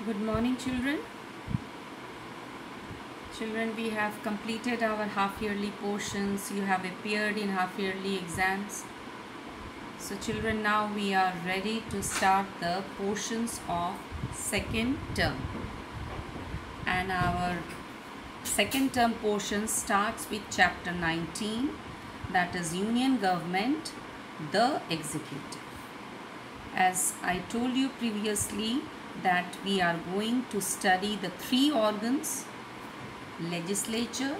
Good morning, children. Children, we have completed our half-yearly portions. You have appeared in half-yearly exams. So, children, now we are ready to start the portions of second term. And our second term portion starts with chapter 19, that is Union Government, the Executive. As I told you previously, that we are going to study the three organs: legislature,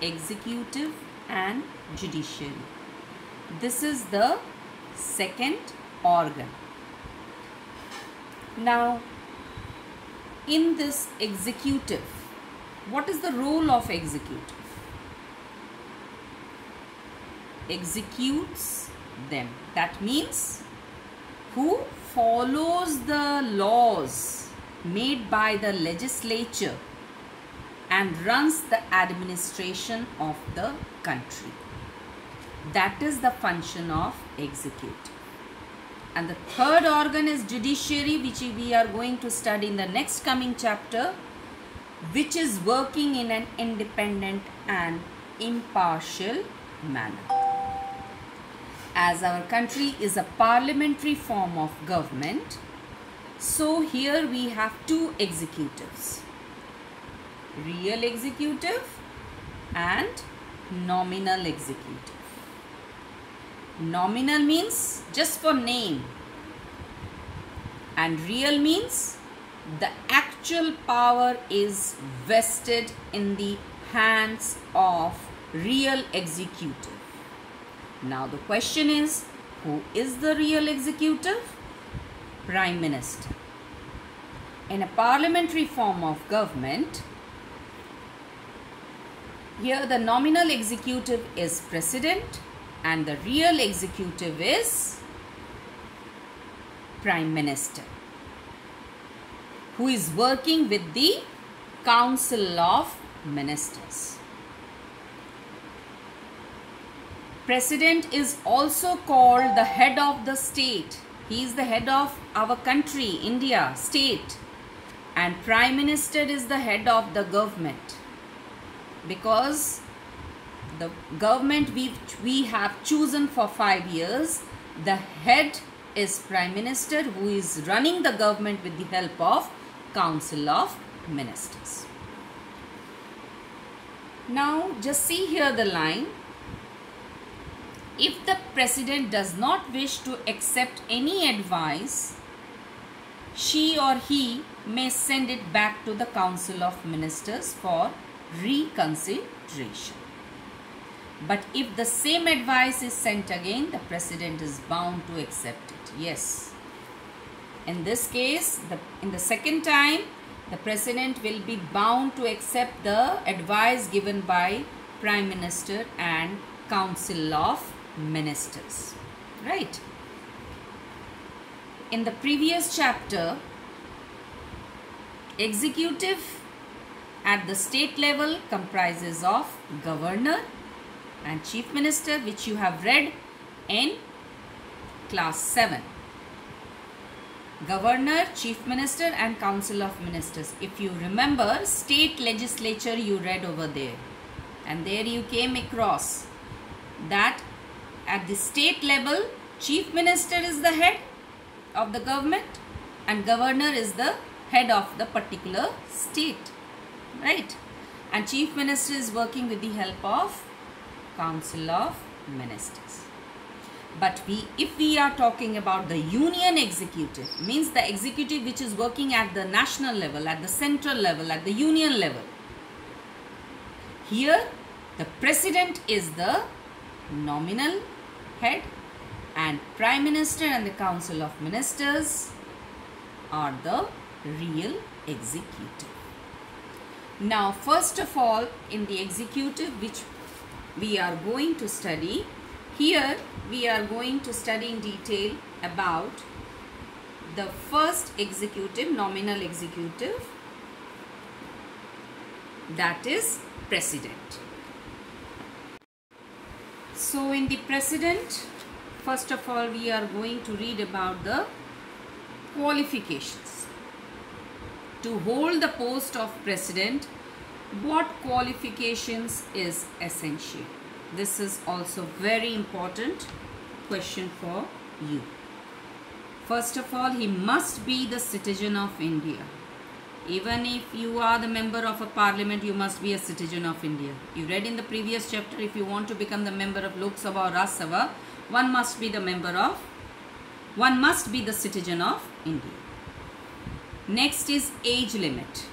executive and judiciary. This is the second organ. Now, in this executive, what is the role of executive? Executes them. That means who follows the laws made by the legislature and runs the administration of the country. That is the function of executive. And the third organ is judiciary, which we are going to study in the next coming chapter, which is working in an independent and impartial manner. As our country is a parliamentary form of government, so here we have two executives: real executive and nominal executive. Nominal means just for name, and real means the actual power is vested in the hands of real executive. Now the question is, who is the real executive? Prime Minister. In a parliamentary form of government, here the nominal executive is President and the real executive is Prime Minister, who is working with the Council of Ministers. President is also called the head of the state. He is the head of our country, India, state. And Prime Minister is the head of the government. Because the government which we have chosen for 5 years, the head is Prime Minister, who is running the government with the help of Council of Ministers. Now just see here the line. If the President does not wish to accept any advice, she or he may send it back to the Council of Ministers for reconsideration. But if the same advice is sent again, the President is bound to accept it. Yes. In this case, in the second time, the President will be bound to accept the advice given by Prime Minister and Council of Ministers. Right? In the previous chapter, executive at the state level comprises of governor and chief minister, which you have read in class 7. Governor, chief minister and council of ministers. If you remember, state legislature you read over there, and there you came across that at the state level, chief minister is the head of the government and governor is the head of the particular state, right? And chief minister is working with the help of Council of Ministers. But if we are talking about the union executive, means the executive which is working at the national level, at the central level, at the union level, here the President is the nominal head and Prime Minister and the Council of Ministers are the real executive. Now first of all, in the executive which we are going to study, here we are going to study in detail about the first executive, nominal executive, that is President. So in the President, first of all we are going to read about the qualifications. to hold the post of president, what qualifications is essential? This is also very important question for you. First of all, he must be the citizen of India. Even if you are the member of a parliament, you must be a citizen of India. You read in the previous chapter, if you want to become the member of Lok Sabha or Rajya Sabha, one must be the citizen of India. Next is age limit.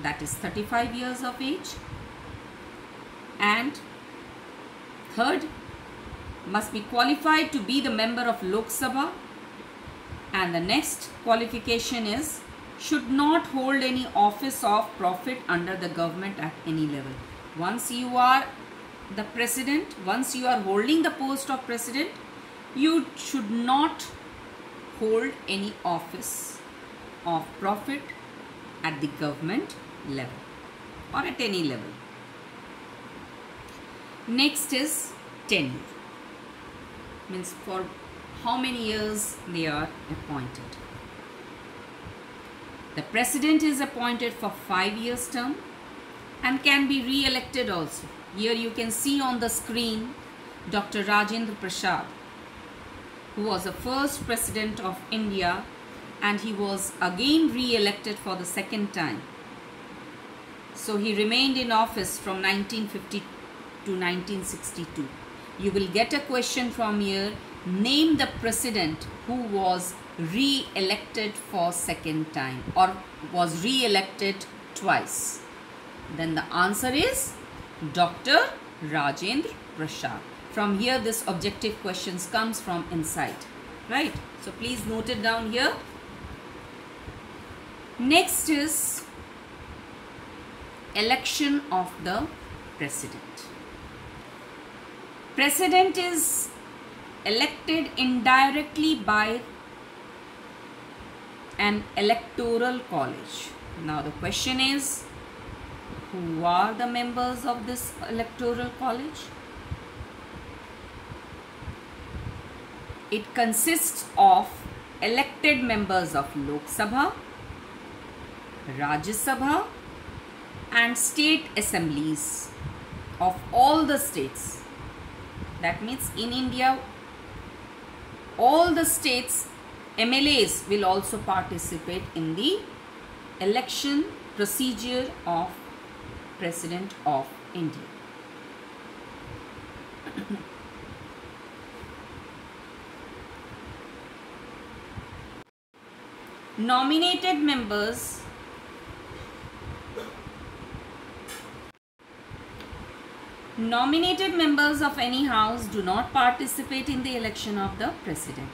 That is 35 years of age. And third, must be qualified to be the member of Lok Sabha. And the next qualification is should not hold any office of profit under the government at any level. Once you are the president, once you are holding the post of president, you should not hold any office of profit at the government level or at any level. Next is tenure. Means for how many years they are appointed. The president is appointed for 5 years term and can be re-elected also. Here you can see on the screen Dr. Rajendra Prasad, who was the first president of India, and he was again re-elected for the second time. So he remained in office from 1950 to 1962. You will get a question from here. Name the president who was re-elected for second time or was re-elected twice. Then the answer is Dr. Rajendra Prasad. From here this objective questions comes from inside, right? So please note it down here. Next is election of the president. President is elected indirectly by an electoral college. Now the question is, who are the members of this electoral college? It consists of elected members of Lok Sabha, Rajya Sabha and state assemblies of all the states. That means in India, all the states MLAs will also participate in the election procedure of President of India. Nominated members of any house do not participate in the election of the president.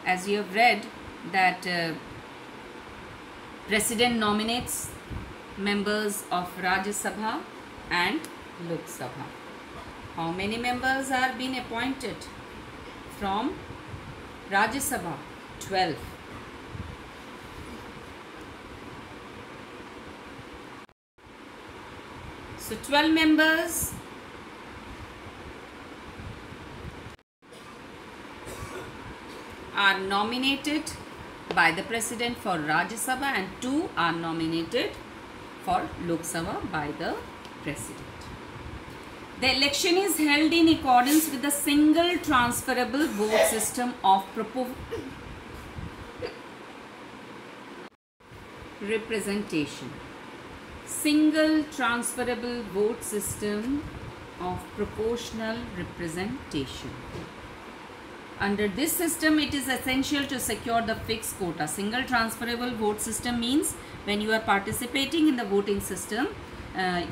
As you have read that president nominates members of Rajya Sabha and Lok Sabha. How many members are being appointed from Rajya Sabha? 12. So 12 members are nominated by the president for Rajya Sabha and 2 are nominated for Lok Sabha by the president. The election is held in accordance with the single transferable vote system of representation. Single transferable vote system of proportional representation. Under this system, it is essential to secure the fixed quota. Single transferable vote system means when you are participating in the voting system,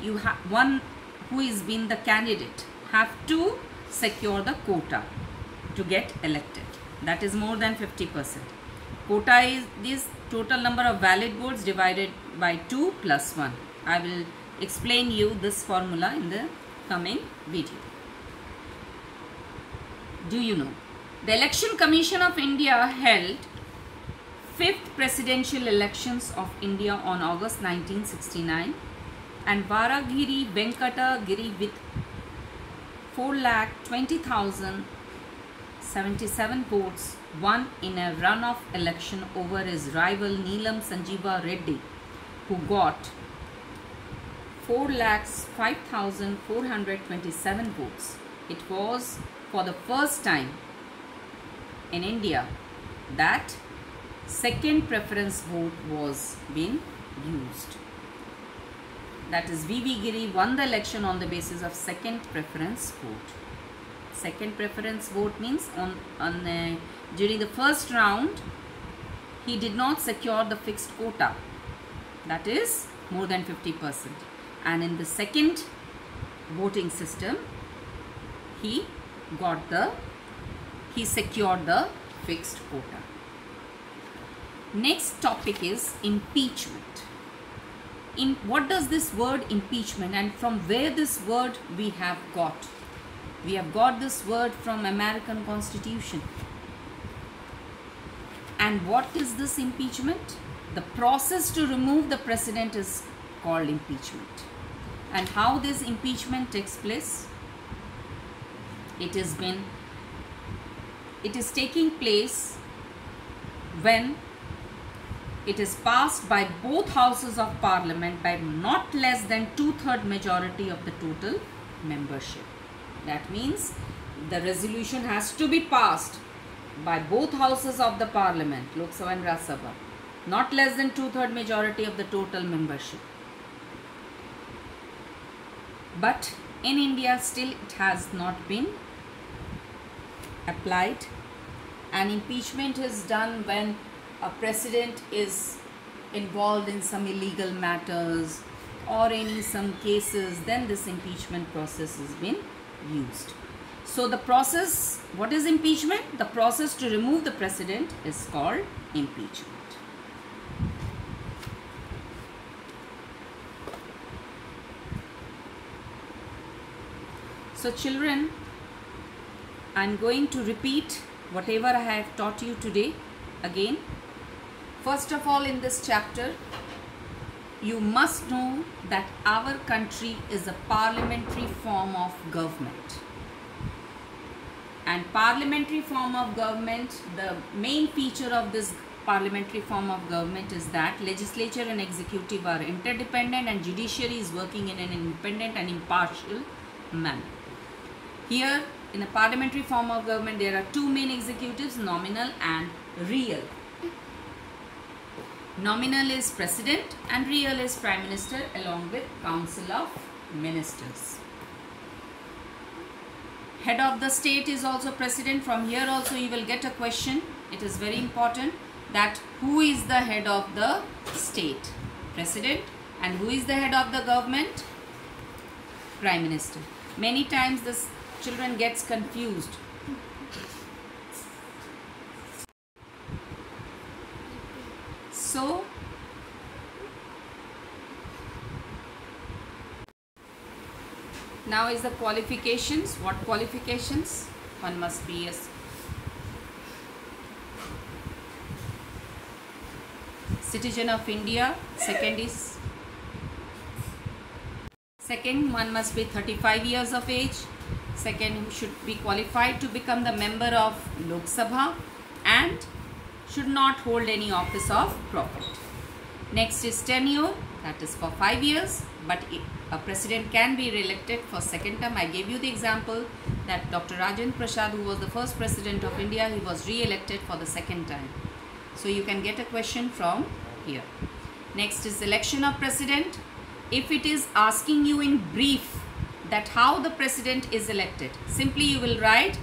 you have one who is being the candidate have to secure the quota to get elected. That is more than 50%. Quota is this total number of valid votes divided by 2 plus 1. I will explain you this formula in the coming video. Do you know? The Election Commission of India held 5th presidential elections of India on August 1969 and Varagiri Venkata Giri with 4,20,000 77 votes won in a runoff election over his rival Neelam Sanjeeva Reddy, who got 4,05,427 votes. It was for the first time in India that second preference vote was being used. That is, V.V. Giri won the election on the basis of second preference vote. Second preference vote means during the first round he did not secure the fixed quota, that is more than 50%, and in the second voting system he secured the fixed quota. Next topic is impeachment. What does this word impeachment, and from where this word we have got? We have got this word from American Constitution. And what is this impeachment? The process to remove the president is called impeachment. And how this impeachment takes place? It is taking place when it is passed by both houses of parliament by not less than 2/3 majority of the total membership. That means the resolution has to be passed by both houses of the parliament, Lok Sabha and Rajya Sabha, not less than 2/3 majority of the total membership. But in India still it has not been applied, and impeachment is done when a president is involved in some illegal matters or in some cases, then this impeachment process has been used. So the process, what is impeachment? The process to remove the president is called impeachment. So children, I am going to repeat whatever I have taught you today again. First of all, in this chapter, you must know that our country is a parliamentary form of government. And parliamentary form of government, the main feature of this parliamentary form of government is that legislature and executive are interdependent and judiciary is working in an independent and impartial manner. Here, in a parliamentary form of government, there are two main executives, nominal and real. Nominal is president and real is prime minister along with council of ministers. Head of the state is also president. From here also you will get a question. It is very important that who is the head of the state? President. And who is the head of the government? Prime minister. Many times this children gets confused. So now is the qualifications. What qualifications? One must be a citizen of India. Second, one must be 35 years of age. Second, should be qualified to become the member of Lok Sabha and should not hold any office of profit. Next is tenure, that is for 5 years, but a president can be re-elected for second term. I gave you the example that Dr. Rajendra Prasad, who was the first president of India, he was re-elected for the second time. So you can get a question from here. Next is election of president. If it is asking you in brief that how the president is elected, simply you will write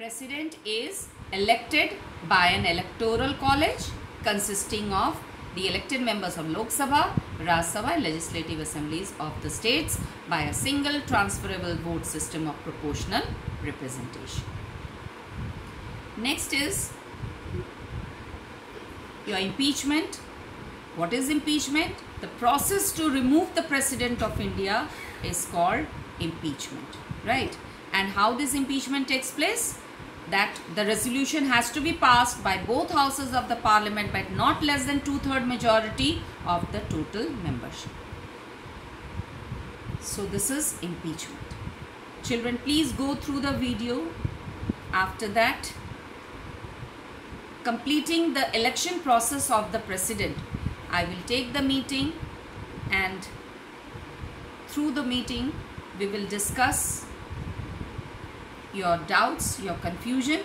president is elected by an electoral college consisting of the elected members of Lok Sabha, Rajya Sabha and legislative assemblies of the states by a single transferable vote system of proportional representation. Next is your impeachment. What is impeachment? The process to remove the president of India is called impeachment, right? And how this impeachment takes place? That the resolution has to be passed by both houses of the parliament by not less than 2/3 majority of the total membership. So this is impeachment. Children, please go through the video. After that, completing the election process of the president, I will take the meeting, and through the meeting we will discuss your doubts, your confusion.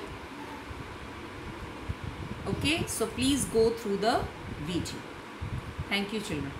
Okay, so please go through the video. Thank you, children.